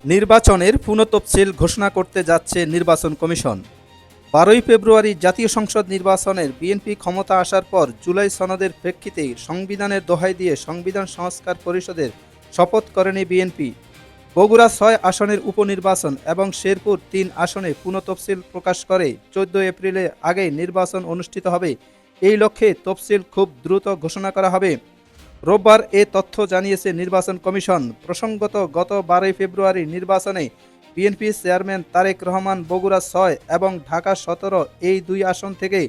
নির্বাচনের পুনঃতফসিল ঘোষণা করতে যাচ্ছে নির্বাচন কমিশন। 12ই ফেব্রুয়ারি জাতীয় সংসদ নির্বাচনের বিএনপি ক্ষমতা আসার পর জুলাই সনদের প্রেক্ষিতে সংবিধানের দোহাই দিয়ে সংবিধান সংস্কার পরিষদের শপথ করেনি বিএনপি। বগুড়া 6 আসনের উপনির্বাচন এবং শেরপুর 3 আসনে পুনঃতফসিল প্রকাশ করে 14 এপ্রিলের আগেই নির্বাচন অনুষ্ঠিত হবে। এই লক্ষ্যে তফসিল খুব দ্রুত ঘোষণা করা হবে। রোববার এ তথ্য জানিয়েছে নির্বাচন কমিশন। প্রসঙ্গত, গত 12ই ফেব্রুয়ারি নির্বাচনে বিএনপি চেয়ারম্যান তারেক রহমান বগুড়া 6 এবং ঢাকা 17 এই দুই আসন থেকে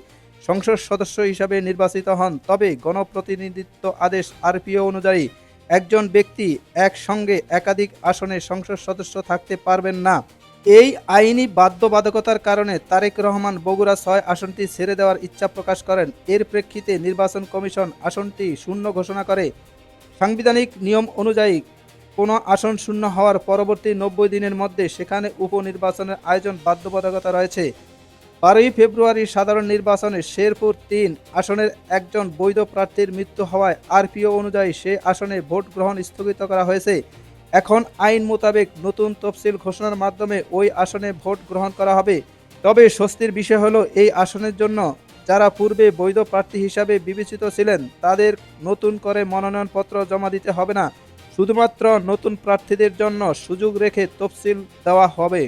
সংসদ সদস্য হিসাবে নির্বাচিত হন। তবে গণপ্রতিনিধিত্ব আদেশ আরপিও অনুযায়ী একজন ব্যক্তি একসঙ্গে একাধিক আসনে সংসদ সদস্য থাকতে পারবেন না। এই আইনি বাধ্যবাধকতার কারণে তারেক রহমান বগুড়া 6 আসনটি ছেড়ে দেওয়ার ইচ্ছা প্রকাশ করেন। এর প্রেক্ষিতে নির্বাচন কমিশন আসনটি শূন্য ঘোষণা করে। সাংবিধানিক নিয়ম অনুযায়ী কোনো আসন শূন্য হওয়ার পরবর্তী 90 দিনের মধ্যে সেখানে উপনির্বাচনের আয়োজন বাধ্যবাধকতা রয়েছে। 12ই ফেব্রুয়ারি সাধারণ নির্বাচনে শেরপুর 3 আসনের একজন বৈধ প্রার্থীর মৃত্যু হওয়ায় আরপিও অনুযায়ী সে আসনে ভোট গ্রহণ স্থগিত করা হয়েছে। এখন আইন মোতাবেক নতুন তফসিল ঘোষণার মাধ্যমে ওই আসনে ভোট গ্রহণ করা হবে। তবে স্বস্তির বিষয় হলো, এই আসনের জন্য যারা পূর্বে বৈধ প্রার্থী হিসাবে বিবেচিত ছিলেন তাদের নতুন করে মনোনয়নপত্র জমা দিতে হবে না। শুধুমাত্র নতুন প্রার্থীদের জন্য সুযোগ রেখে তফসিল দেওয়া হবে।